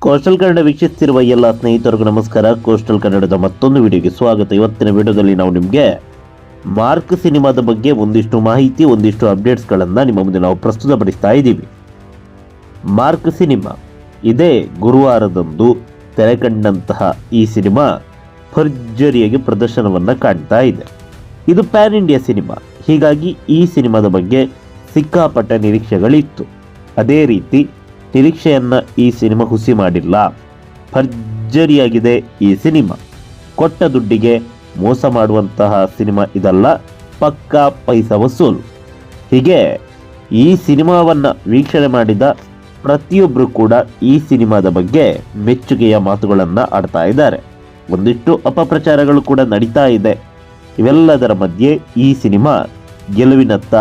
Coastal Kannada ವೀಕ್ಷಿಸುತ್ತಿರುವ ಎಲ್ಲ ಸ್ನೇಹಿತರಿಗೂ ನಮಸ್ಕಾರ. ಕೋಸ್ಟಲ್ ಕನ್ನಡದ ಮತ್ತೊಂದು ವಿಡಿಯೋಗೆ ಸ್ವಾಗತ. ಇವತ್ತಿನ ವಿಡಿಯೋದಲ್ಲಿ ನಾವು ನಿಮಗೆ ಮಾರ್ಕ್ ಸಿನಿಮಾದ ಬಗ್ಗೆ ಒಂದಿಷ್ಟು ಮಾಹಿತಿ, ಒಂದಿಷ್ಟು ಅಪ್ಡೇಟ್ಸ್ಗಳನ್ನು ನಿಮ್ಮ ಮುಂದೆ ನಾವು ಪ್ರಸ್ತುತಪಡಿಸ್ತಾ ಇದ್ದೀವಿ. ಮಾರ್ಕ್ ಸಿನಿಮಾ ಇದೇ ಗುರುವಾರದಂದು ತೆರೆಕಂಡಂತಹ ಈ ಸಿನಿಮಾ ಭರ್ಜರಿಯಾಗಿ ಪ್ರದರ್ಶನವನ್ನು ಕಾಣ್ತಾ ಇದೆ. ಇದು ಪ್ಯಾನ್ ಇಂಡಿಯಾ ಸಿನಿಮಾ, ಹೀಗಾಗಿ ಈ ಸಿನಿಮಾದ ಬಗ್ಗೆ ಸಿಕ್ಕಾಪಟ್ಟ ನಿರೀಕ್ಷೆಗಳಿತ್ತು. ಅದೇ ರೀತಿ ನಿರೀಕ್ಷೆಯನ್ನು ಈ ಸಿನಿಮಾ ಹುಸಿ ಮಾಡಿಲ್ಲ. ಭರ್ಜರಿಯಾಗಿದೆ ಈ ಸಿನಿಮಾ. ಕೊಟ್ಟ ದುಡ್ಡಿಗೆ ಮೋಸ ಮಾಡುವಂತಹ ಸಿನಿಮಾ ಇದಲ್ಲ, ಪಕ್ಕಾ ಪೈಸಾ ವಸೂಲು. ಹೀಗೆ ಈ ಸಿನಿಮಾವನ್ನು ವೀಕ್ಷಣೆ ಮಾಡಿದ ಪ್ರತಿಯೊಬ್ಬರು ಕೂಡ ಈ ಸಿನಿಮಾದ ಬಗ್ಗೆ ಮೆಚ್ಚುಗೆಯ ಮಾತುಗಳನ್ನು ಆಡ್ತಾ ಇದ್ದಾರೆ. ಒಂದಿಷ್ಟು ಅಪಪ್ರಚಾರಗಳು ಕೂಡ ನಡೀತಾ ಇದೆ. ಇವೆಲ್ಲದರ ಮಧ್ಯೆ ಈ ಸಿನಿಮಾ ಗೆಲುವಿನತ್ತ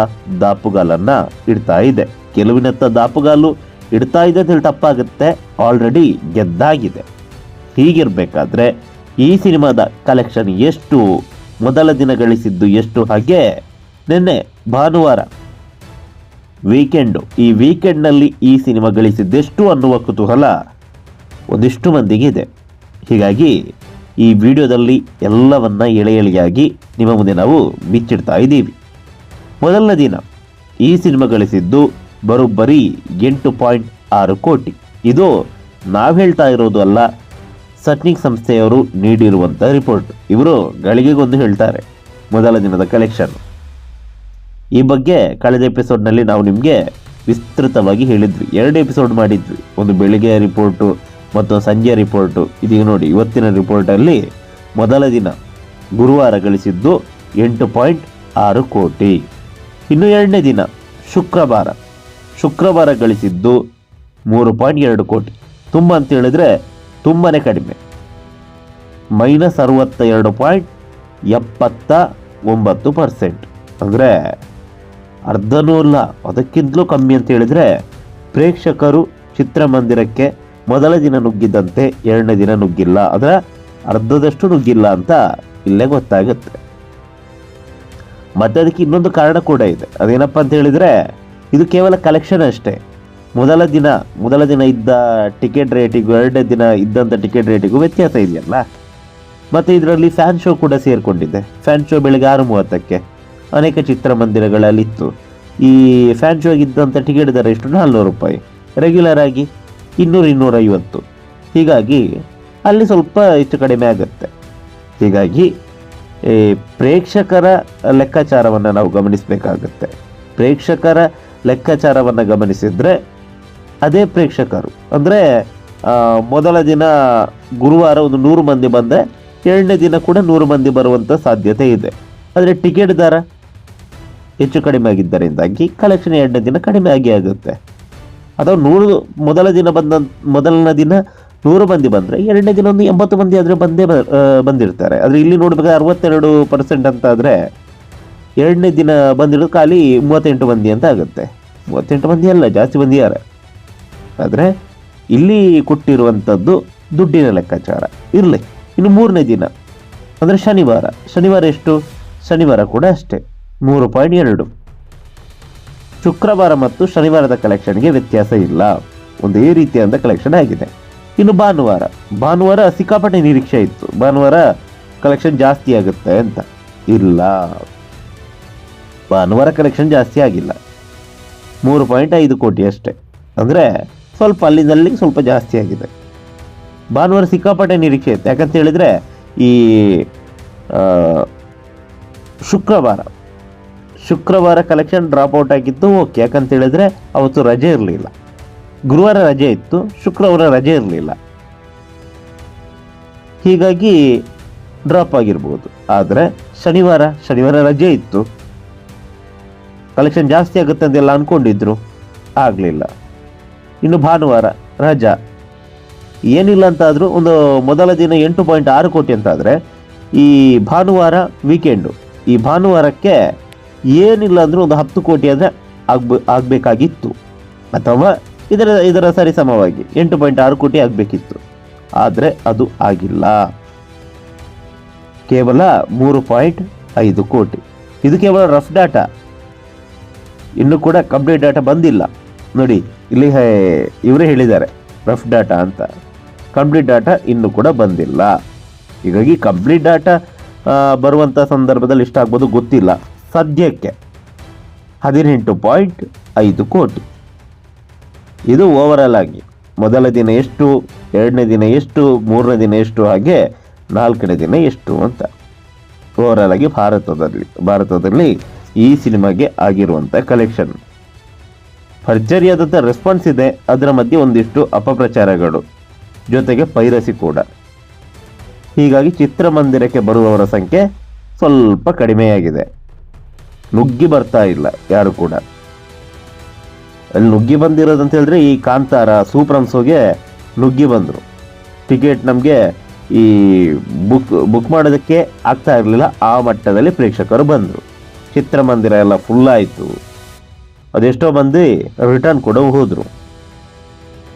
ದಾಪುಗಾಲನ್ನು ಇಡ್ತಾ ಇದೆ. ಗೆಲುವಿನತ್ತ ದಾಪುಗಾಲು ಇಡ್ತಾ ಇದೆ ಅಂತ ತಪ್ಪಾಗುತ್ತೆ, ಆಲ್ರೆಡಿ ಗೆದ್ದಾಗಿದೆ. ಹೀಗಿರಬೇಕಾದ್ರೆ ಈ ಸಿನಿಮಾದ ಕಲೆಕ್ಷನ್ ಎಷ್ಟು, ಮೊದಲ ದಿನ ಗಳಿಸಿದ್ದು ಎಷ್ಟು, ಹಾಗೆ ನಿನ್ನೆ ಭಾನುವಾರ ವೀಕೆಂಡು, ಈ ವೀಕೆಂಡ್ನಲ್ಲಿ ಈ ಸಿನಿಮಾ ಗಳಿಸಿದ್ದೆಷ್ಟು ಅನ್ನುವ ಕುತೂಹಲ ಒಂದಿಷ್ಟು ಮಂದಿಗೆ ಇದೆ. ಹೀಗಾಗಿ ಈ ವಿಡಿಯೋದಲ್ಲಿ ಎಲ್ಲವನ್ನ ಎಳೆ ಎಳೆಯಾಗಿ ನಿಮ್ಮ ಮುಂದೆ ನಾವು ಬಿಚ್ಚಿಡ್ತಾ ಇದ್ದೀವಿ. ಮೊದಲನೇ ದಿನ ಈ ಸಿನಿಮಾ ಗಳಿಸಿದ್ದು ಬರೋಬ್ಬರಿ 8.6 ಕೋಟಿ. ಇದು ನಾವು ಹೇಳ್ತಾ ಇರೋದು ಅಲ್ಲ, ಸಟ್ನಿಕ್ ಸಂಸ್ಥೆಯವರು ನೀಡಿರುವಂಥ ರಿಪೋರ್ಟ್. ಇವರು ಗಳಿಗೆಗೊಂದು ಹೇಳ್ತಾರೆ ಮೊದಲ ದಿನದ ಕಲೆಕ್ಷನ್. ಈ ಬಗ್ಗೆ ಕಳೆದ ಎಪಿಸೋಡ್ನಲ್ಲಿ ನಾವು ನಿಮಗೆ ವಿಸ್ತೃತವಾಗಿ ಹೇಳಿದ್ವಿ. 2 ಎಪಿಸೋಡ್ ಮಾಡಿದ್ವಿ, ಒಂದು ಬೆಳಿಗ್ಗೆ ರಿಪೋರ್ಟು ಮತ್ತು ಸಂಜೆ ರಿಪೋರ್ಟು. ಇದೀಗ ನೋಡಿ, ಇವತ್ತಿನ ರಿಪೋರ್ಟಲ್ಲಿ ಮೊದಲ ದಿನ ಗುರುವಾರ ಗಳಿಸಿದ್ದು 8.6 ಕೋಟಿ. ಇನ್ನು ಎರಡನೇ ದಿನ ಶುಕ್ರವಾರ ಗಳಿಸಿದ್ದು 3.2 ಕೋಟಿ. ತುಂಬ ಅಂತ ಹೇಳಿದ್ರೆ ತುಂಬಾ ಕಡಿಮೆ, -62.79%. ಅಂದರೆ ಅರ್ಧನೂ ಇಲ್ಲ, ಅದಕ್ಕಿಂತಲೂ ಕಮ್ಮಿ ಅಂತ ಹೇಳಿದ್ರೆ ಪ್ರೇಕ್ಷಕರು ಚಿತ್ರಮಂದಿರಕ್ಕೆ ಮೊದಲ ದಿನ ನುಗ್ಗಿದ್ದಂತೆ ಎರಡನೇ ದಿನ ನುಗ್ಗಿಲ್ಲ, ಅದರ ಅರ್ಧದಷ್ಟು ನುಗ್ಗಿಲ್ಲ ಅಂತ ಇಲ್ಲೇ ಗೊತ್ತಾಗುತ್ತೆ. ಮತ್ತೆ ಅದಕ್ಕೆ ಇನ್ನೊಂದು ಕಾರಣ ಕೂಡ ಇದೆ. ಅದೇನಪ್ಪ ಅಂತ ಹೇಳಿದ್ರೆ, ಇದು ಕೇವಲ ಕಲೆಕ್ಷನ್ ಅಷ್ಟೇ. ಮೊದಲ ದಿನ ಇದ್ದ ಟಿಕೆಟ್ ರೇಟಿಗೂ ಎರಡನೇ ದಿನ ಇದ್ದಂಥ ಟಿಕೆಟ್ ರೇಟಿಗೂ ವ್ಯತ್ಯಾಸ ಇದೆಯಲ್ಲ. ಮತ್ತು ಇದರಲ್ಲಿ ಫ್ಯಾನ್ ಶೋ ಕೂಡ ಸೇರಿಕೊಂಡಿದೆ. ಫ್ಯಾನ್ ಶೋ ಬೆಳಗ್ಗೆ 6:30ಕ್ಕೆ ಅನೇಕ ಚಿತ್ರಮಂದಿರಗಳಲ್ಲಿತ್ತು. ಈ ಫ್ಯಾನ್ ಶೋಗೆ ಇದ್ದಂಥ ಟಿಕೆಟ್ ದರ ಎಷ್ಟು? 400 ರೂಪಾಯಿ. ರೆಗ್ಯುಲರ್ ಆಗಿ 200-250. ಹೀಗಾಗಿ ಅಲ್ಲಿ ಸ್ವಲ್ಪ ಹೆಚ್ಚು ಕಡಿಮೆ ಆಗುತ್ತೆ. ಹೀಗಾಗಿ ಪ್ರೇಕ್ಷಕರ ಲೆಕ್ಕಾಚಾರವನ್ನು ನಾವು ಗಮನಿಸಬೇಕಾಗುತ್ತೆ. ಪ್ರೇಕ್ಷಕರ ಲೆಕ್ಕಾಚಾರವನ್ನು ಗಮನಿಸಿದರೆ ಅದೇ ಪ್ರೇಕ್ಷಕರು, ಅಂದರೆ ಮೊದಲ ದಿನ ಗುರುವಾರ ಒಂದು 100 ಮಂದಿ ಬಂದರೆ ಎರಡನೇ ದಿನ ಕೂಡ 100 ಮಂದಿ ಬರುವಂಥ ಸಾಧ್ಯತೆ ಇದೆ. ಆದರೆ ಟಿಕೆಟ್ ದರ ಹೆಚ್ಚು ಕಡಿಮೆ ಆಗಿದ್ದರಿಂದಾಗಿ ಕಲೆಕ್ಷನ್ ಎರಡನೇ ದಿನ ಕಡಿಮೆ ಆಗುತ್ತೆ. ಅಥವಾ ಮೊದಲನೇ ದಿನ 100 ಮಂದಿ ಬಂದರೆ ಎರಡನೇ ದಿನ ಒಂದು 80 ಮಂದಿ ಆದರೆ ಬಂದಿರ್ತಾರೆ. ಆದರೆ ಇಲ್ಲಿ ನೋಡಬೇಕಾದ್ರೆ 62% ಅಂತ ಆದರೆ ಎರಡನೇ ದಿನ ಬಂದಿರೋದು ಖಾಲಿ 38 ಮಂದಿ ಅಂತ ಆಗುತ್ತೆ. 38 ಮಂದಿ ಅಲ್ಲ, ಜಾಸ್ತಿ ಮಂದಿಯಾರೆ. ಆದರೆ ಇಲ್ಲಿ ಕೊಟ್ಟಿರುವಂಥದ್ದು ದುಡ್ಡಿನ ಲೆಕ್ಕಾಚಾರ ಇರಲಿ. ಇನ್ನು ಮೂರನೇ ದಿನ ಅಂದರೆ ಶನಿವಾರ ಎಷ್ಟು? ಶನಿವಾರ ಕೂಡ ಅಷ್ಟೇ 3.2. ಶುಕ್ರವಾರ ಮತ್ತು ಶನಿವಾರದ ಕಲೆಕ್ಷನ್ಗೆ ವ್ಯತ್ಯಾಸ ಇಲ್ಲ, ಒಂದೇ ರೀತಿಯಾದ ಕಲೆಕ್ಷನ್ ಆಗಿದೆ. ಇನ್ನು ಭಾನುವಾರ ಸಿಕ್ಕಾಪಟ್ಟೆ ನಿರೀಕ್ಷೆ ಇತ್ತು, ಭಾನುವಾರ ಕಲೆಕ್ಷನ್ ಜಾಸ್ತಿ ಆಗುತ್ತೆ ಅಂತ. ಇಲ್ಲ, ಭಾನುವಾರ ಕಲೆಕ್ಷನ್ ಜಾಸ್ತಿ ಆಗಿಲ್ಲ, 3.5 ಕೋಟಿ ಅಷ್ಟೇ. ಅಂದರೆ ಸ್ವಲ್ಪ ಅಲ್ಲಿಂದಲ್ಲಿ ಸ್ವಲ್ಪ ಜಾಸ್ತಿ ಆಗಿದೆ. ಭಾನುವಾರ ಸಿಕ್ಕಾಪಟ್ಟೆ ನಿರೀಕ್ಷೆ ಇತ್ತು. ಯಾಕಂತ ಹೇಳಿದರೆ ಈ ಶುಕ್ರವಾರ ಕಲೆಕ್ಷನ್ ಡ್ರಾಪ್ ಔಟ್ ಆಗಿತ್ತು. ಓಕೆ, ಯಾಕಂತ ಹೇಳಿದ್ರೆ ಅವತ್ತು ರಜೆ ಇರಲಿಲ್ಲ. ಗುರುವಾರ ರಜೆ ಇತ್ತು, ಶುಕ್ರವಾರ ರಜೆ ಇರಲಿಲ್ಲ, ಹೀಗಾಗಿ ಡ್ರಾಪ್ ಆಗಿರ್ಬೋದು. ಆದರೆ ಶನಿವಾರ ರಜೆ ಇತ್ತು, ಕಲೆಕ್ಷನ್ ಜಾಸ್ತಿ ಆಗುತ್ತೆ ಅಂತೆಲ್ಲ ಅಂದ್ಕೊಂಡಿದ್ರು, ಆಗಲಿಲ್ಲ. ಇನ್ನು ಭಾನುವಾರ ರಜಾ, ಏನಿಲ್ಲ ಅಂತಾದರೂ ಒಂದು ಮೊದಲ ದಿನ 8.6 ಕೋಟಿ ಅಂತಾದರೆ ಈ ಭಾನುವಾರ ವೀಕೆಂಡು, ಈ ಭಾನುವಾರಕ್ಕೆ ಏನಿಲ್ಲ ಅಂದರೂ ಒಂದು 10 ಕೋಟಿ ಆದರೆ ಆಗಬೇಕಾಗಿತ್ತು, ಅಥವಾ ಇದರ ಸರಿಸಮವಾಗಿ 8.6 ಕೋಟಿ ಆಗಬೇಕಿತ್ತು. ಆದರೆ ಅದು ಆಗಿಲ್ಲ, ಕೇವಲ 3.5 ಕೋಟಿ. ಇದು ಕೇವಲ ರಫ್ ಡಾಟಾ, ಇನ್ನೂ ಕೂಡ ಕಂಪ್ಲೀಟ್ ಡಾಟಾ ಬಂದಿಲ್ಲ. ನೋಡಿ, ಇಲ್ಲಿ ಇವರೇ ಹೇಳಿದ್ದಾರೆ ರಫ್ ಡಾಟಾ ಅಂತ. ಕಂಪ್ಲೀಟ್ ಡಾಟಾ ಇನ್ನೂ ಕೂಡ ಬಂದಿಲ್ಲ. ಹೀಗಾಗಿ ಕಂಪ್ಲೀಟ್ ಡಾಟಾ ಬರುವಂಥ ಸಂದರ್ಭದಲ್ಲಿ ಎಷ್ಟಾಗ್ಬೋದು ಗೊತ್ತಿಲ್ಲ. ಸದ್ಯಕ್ಕೆ 18.5 ಕೋಟಿ. ಇದು ಓವರಾಲ್ ಆಗಿ ಮೊದಲ ದಿನ ಎಷ್ಟು, ಎರಡನೇ ದಿನ ಎಷ್ಟು, ಮೂರನೇ ದಿನ ಎಷ್ಟು, ಹಾಗೆ ನಾಲ್ಕನೇ ದಿನ ಎಷ್ಟು ಅಂತ ಓವರಾಲ್ ಆಗಿ ಭಾರತದಲ್ಲಿ ಈ ಸಿನಿಮಾಗೆ ಆಗಿರುವಂಥ ಕಲೆಕ್ಷನ್. ಭರ್ಜರಿಯಾದಂಥ ರೆಸ್ಪಾನ್ಸ್ ಇದೆ. ಅದರ ಮಧ್ಯೆ ಒಂದಿಷ್ಟು ಅಪಪ್ರಚಾರಗಳು, ಜೊತೆಗೆ ಪೈರಸಿ ಕೂಡ. ಹೀಗಾಗಿ ಚಿತ್ರಮಂದಿರಕ್ಕೆ ಬರುವವರ ಸಂಖ್ಯೆ ಸ್ವಲ್ಪ ಕಡಿಮೆಯಾಗಿದೆ. ನುಗ್ಗಿ ಬರ್ತಾ ಇಲ್ಲ ಯಾರು ಕೂಡ. ಅಲ್ಲಿ ನುಗ್ಗಿ ಬಂದಿರೋದಂತ ಹೇಳಿದ್ರೆ ಈ ಕಾಂತಾರ ಸೂಪರ್ ಶೋಗೆ ನುಗ್ಗಿ ಬಂದರು. ಟಿಕೆಟ್ ನಮಗೆ ಈ ಬುಕ್ ಮಾಡೋದಕ್ಕೆ ಆಗ್ತಾ ಇರಲಿಲ್ಲ. ಆ ಮಟ್ಟದಲ್ಲಿ ಪ್ರೇಕ್ಷಕರು ಬಂದರು. ಚಿತ್ರಮಂದಿರ ಎಲ್ಲ ಫುಲ್ ಆಯಿತು. ಅದೆಷ್ಟೋ ಮಂದಿ ರಿಟರ್ನ್ ಕೂಡ ಹೋದರು.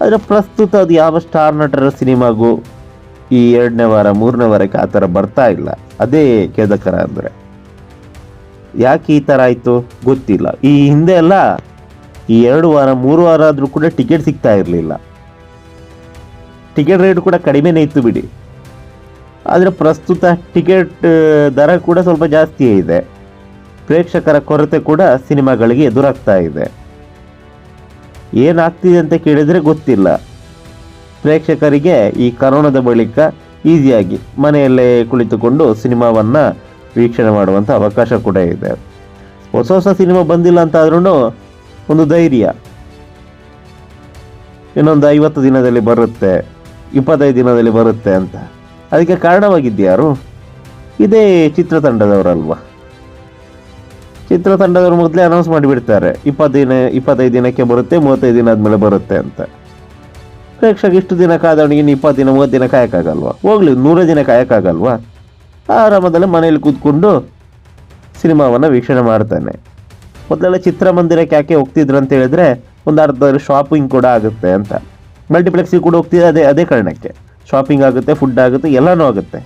ಆದರೆ ಪ್ರಸ್ತುತ ಅದು ಯಾವ ಸ್ಟಾರ್ ನಟರ ಸಿನಿಮಾಗೂ ಈ 2ನೇ ವಾರ 3ನೇ ವಾರಕ್ಕೆ ಆ ಥರ ಬರ್ತಾ ಇಲ್ಲ. ಅದೇ ಖೇದಕರ. ಅಂದರೆ ಯಾಕೆ ಈ ಥರ ಆಯಿತು ಗೊತ್ತಿಲ್ಲ. ಈ ಹಿಂದೆ ಎಲ್ಲ ಈ 2 ವಾರ 3 ವಾರ ಆದರೂ ಕೂಡ ಟಿಕೆಟ್ ಸಿಗ್ತಾ ಇರಲಿಲ್ಲ. ಟಿಕೆಟ್ ರೇಟ್ ಕೂಡ ಕಡಿಮೆನೇ ಇತ್ತು ಬಿಡಿ. ಆದರೆ ಪ್ರಸ್ತುತ ಟಿಕೆಟ್ ದರ ಕೂಡ ಸ್ವಲ್ಪ ಜಾಸ್ತಿಯೇ ಇದೆ. ಪ್ರೇಕ್ಷಕರ ಕೊರತೆ ಕೂಡ ಸಿನಿಮಾಗಳಿಗೆ ಎದುರಾಗ್ತಾ ಇದೆ. ಏನಾಗ್ತಿದೆ ಅಂತ ಕೇಳಿದರೆ ಗೊತ್ತಿಲ್ಲ. ಪ್ರೇಕ್ಷಕರಿಗೆ ಈ ಕರೋನಾದ ಬಳಿಕ ಈಸಿಯಾಗಿ ಮನೆಯಲ್ಲೇ ಕುಳಿತುಕೊಂಡು ಸಿನಿಮಾವನ್ನು ವೀಕ್ಷಣೆ ಮಾಡುವಂಥ ಅವಕಾಶ ಕೂಡ ಇದೆ. ಹೊಸ ಸಿನಿಮಾ ಬಂದಿಲ್ಲ ಅಂತ ಆದ್ರೂ ಒಂದು ಧೈರ್ಯ, ಇನ್ನೊಂದು 50 ದಿನದಲ್ಲಿ ಬರುತ್ತೆ, 25 ದಿನದಲ್ಲಿ ಬರುತ್ತೆ ಅಂತ. ಅದಕ್ಕೆ ಕಾರಣವಾಗಿದ್ಯಾರು? ಇದೇ ಚಿತ್ರತಂಡದವರಲ್ವಾ. ಚಿತ್ರತಂಡದವರು ಮೊದಲೇ ಅನೌನ್ಸ್ ಮಾಡಿಬಿಡ್ತಾರೆ 25 ದಿನಕ್ಕೆ ಬರುತ್ತೆ, 35 ದಿನ ಆದಮೇಲೆ ಬರುತ್ತೆ ಅಂತ. ಪ್ರೇಕ್ಷಕ ಇಷ್ಟು ದಿನ ಕಾದವನಿಗೆ 20 ದಿನ 30 ದಿನ ಕಾಯಕ್ಕಾಗಲ್ವಾ? ಹೋಗ್ಲಿ 100 ದಿನ ಕಾಯಕ್ಕಾಗಲ್ವಾ? ಆರಾಮದಲ್ಲೇ ಮನೇಲಿ ಕೂತ್ಕೊಂಡು ಸಿನಿಮಾವನ್ನು ವೀಕ್ಷಣೆ ಮಾಡ್ತಾನೆ. ಮೊದಲೆಲ್ಲ ಚಿತ್ರಮಂದಿರಕ್ಕೆ ಯಾಕೆ ಹೋಗ್ತಿದ್ರು ಅಂತ ಹೇಳಿದ್ರೆ ಒಂದು ಅರ್ಧ ಶಾಪಿಂಗ್ ಕೂಡ ಆಗುತ್ತೆ ಅಂತ. ಮಲ್ಟಿಪ್ಲೆಕ್ಸಿಗೆ ಕೂಡ ಹೋಗ್ತಿದ್ದೆ ಅದೇ ಕಾರಣಕ್ಕೆ. ಶಾಪಿಂಗ್ ಆಗುತ್ತೆ, ಫುಡ್ ಆಗುತ್ತೆ, ಎಲ್ಲನೂ ಆಗುತ್ತೆ.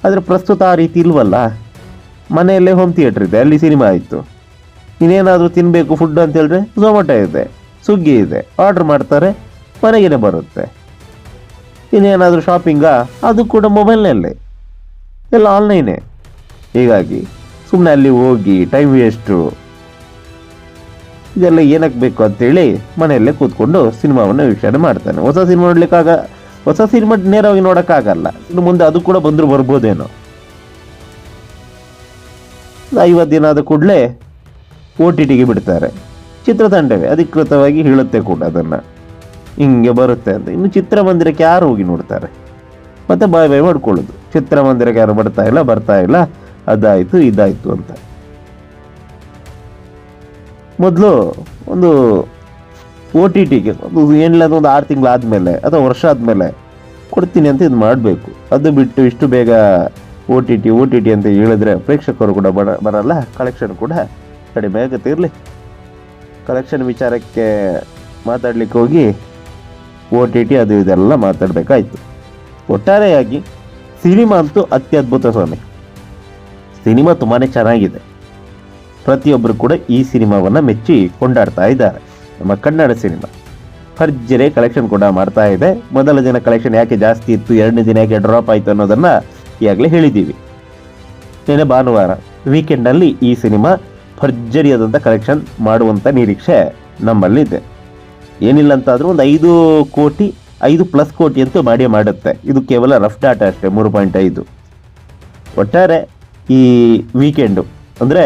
ಆದರೆ ಪ್ರಸ್ತುತ ಆ ರೀತಿ ಇಲ್ವಲ್ಲ. ಮನೆಯಲ್ಲೇ ಹೋಮ್ ಥಿಯೇಟ್ರ್ ಇದೆ, ಅಲ್ಲಿ ಸಿನಿಮಾ ಆಯಿತು. ಇನ್ನೇನಾದರೂ ತಿನ್ನಬೇಕು ಫುಡ್ ಅಂತ ಹೇಳಿದ್ರೆ ಝೊಮ್ಯಾಟೊ ಇದೆ, ಸ್ವಿಗ್ಗಿ ಇದೆ, ಆರ್ಡ್ರ್ ಮಾಡ್ತಾರೆ, ಮನೆಗೇ ಬರುತ್ತೆ. ಇನ್ನೇನಾದರೂ ಶಾಪಿಂಗಾ, ಅದು ಕೂಡ ಮೊಬೈಲ್ನಲ್ಲೇ, ಎಲ್ಲ ಆನ್ಲೈನೇ. ಹೀಗಾಗಿ ಸುಮ್ಮನೆ ಅಲ್ಲಿ ಹೋಗಿ ಟೈಮ್ ವೇಸ್ಟು, ಇದೆಲ್ಲ ಏನಕ್ಕೆ ಬೇಕು ಅಂತೇಳಿ ಮನೆಯಲ್ಲೇ ಕೂತ್ಕೊಂಡು ಸಿನಿಮಾವನ್ನು ವೀಕ್ಷಣೆ ಮಾಡ್ತಾನೆ. ಹೊಸ ಸಿನಿಮಾ ನೇರವಾಗಿ ನೋಡೋಕ್ಕಾಗಲ್ಲ. ಇನ್ನು ಮುಂದೆ ಅದು ಕೂಡ ಬರ್ಬೋದೇನೋ. 50 ದಿನ ಆದ ಕೂಡಲೇ OTTಗೆ ಬಿಡ್ತಾರೆ. ಚಿತ್ರತಂಡವೇ ಅಧಿಕೃತವಾಗಿ ಹೇಳುತ್ತೆ ಕೂಡ ಅದನ್ನು, ಹಿಂಗೆ ಬರುತ್ತೆ ಅಂತ. ಇನ್ನು ಚಿತ್ರಮಂದಿರಕ್ಕೆ ಯಾರು ಹೋಗಿ ನೋಡ್ತಾರೆ? ಮತ್ತೆ ಬಾಯ್ ಮಾಡ್ಕೊಳ್ಳೋದು, ಚಿತ್ರಮಂದಿರಕ್ಕೆ ಯಾರು ಬರ್ತಾ ಇಲ್ಲ, ಅದಾಯಿತು ಇದಾಯಿತು ಅಂತ. ಮೊದಲು ಒಂದು OTTಗೆ ಏನಿಲ್ಲ ಒಂದು 6 ತಿಂಗಳು ಆದಮೇಲೆ ಅಥವಾ ವರ್ಷ ಆದಮೇಲೆ ಕೊಡ್ತೀನಿ ಅಂತ ಇದು ಮಾಡಬೇಕು. ಅದು ಬಿಟ್ಟು ಇಷ್ಟು ಬೇಗ OTT ಅಂತ ಹೇಳಿದ್ರೆ ಪ್ರೇಕ್ಷಕರು ಕೂಡ ಬರಲ್ಲ, ಕಲೆಕ್ಷನ್ ಕೂಡ ಕಡಿಮೆ ಆಗುತ್ತೆ. ಇರಲಿ, ಕಲೆಕ್ಷನ್ ವಿಚಾರಕ್ಕೆ ಮಾತಾಡ್ಲಿಕ್ಕೆ ಹೋಗಿ OTT ಅದು ಇದೆಲ್ಲ ಮಾತಾಡಬೇಕಾಯ್ತು. ಒಟ್ಟಾರೆಯಾಗಿ ಸಿನಿಮಾ ಅಂತೂ ಅತ್ಯದ್ಭುತ ಸ್ವಾಮಿ. ಸಿನಿಮಾ ತುಂಬಾ ಚೆನ್ನಾಗಿದೆ. ಪ್ರತಿಯೊಬ್ಬರು ಕೂಡ ಈ ಸಿನಿಮಾವನ್ನು ಮೆಚ್ಚಿ ಕೊಂಡಾಡ್ತಾ ಇದ್ದಾರೆ. ನಮ್ಮ ಕನ್ನಡ ಸಿನಿಮಾ ಭರ್ಜರಿ ಕಲೆಕ್ಷನ್ ಕೂಡ ಮಾಡ್ತಾ ಇದೆ. ಮೊದಲ ದಿನ ಕಲೆಕ್ಷನ್ ಯಾಕೆ ಜಾಸ್ತಿ ಇತ್ತು, ಎರಡನೇ ದಿನ ಯಾಕೆ ಡ್ರಾಪ್ ಆಯಿತು ಅನ್ನೋದನ್ನು ಈಗಾಗಲೇ ಹೇಳಿದ್ದೀವಿ. ನಿನ್ನೆ ಭಾನುವಾರ ವೀಕೆಂಡ್ನಲ್ಲಿ ಈ ಸಿನಿಮಾ ಭರ್ಜರಿಯಾದಂಥ ಕಲೆಕ್ಷನ್ ಮಾಡುವಂಥ ನಿರೀಕ್ಷೆ ನಮ್ಮಲ್ಲಿದೆ. ಏನಿಲ್ಲ ಅಂತಾದರೂ ಒಂದು 5+ ಕೋಟಿ ಅಂತೂ ಮಾಡುತ್ತೆ. ಇದು ಕೇವಲ ರಫ್ ಡಾಟಾ ಅಷ್ಟೇ, 3.5. ಒಟ್ಟಾರೆ ಈ ವೀಕೆಂಡು ಅಂದರೆ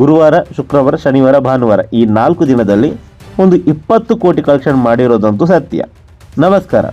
ಗುರುವಾರ, ಶುಕ್ರವಾರ, ಶನಿವಾರ, ಭಾನುವಾರ ಈ 4 ದಿನದಲ್ಲಿ ಒಂದು 20 ಕೋಟಿ ಕಲೆಕ್ಷನ್ ಮಾಡಿರೋದಂತೂ ಸತ್ಯ. ನಮಸ್ಕಾರ.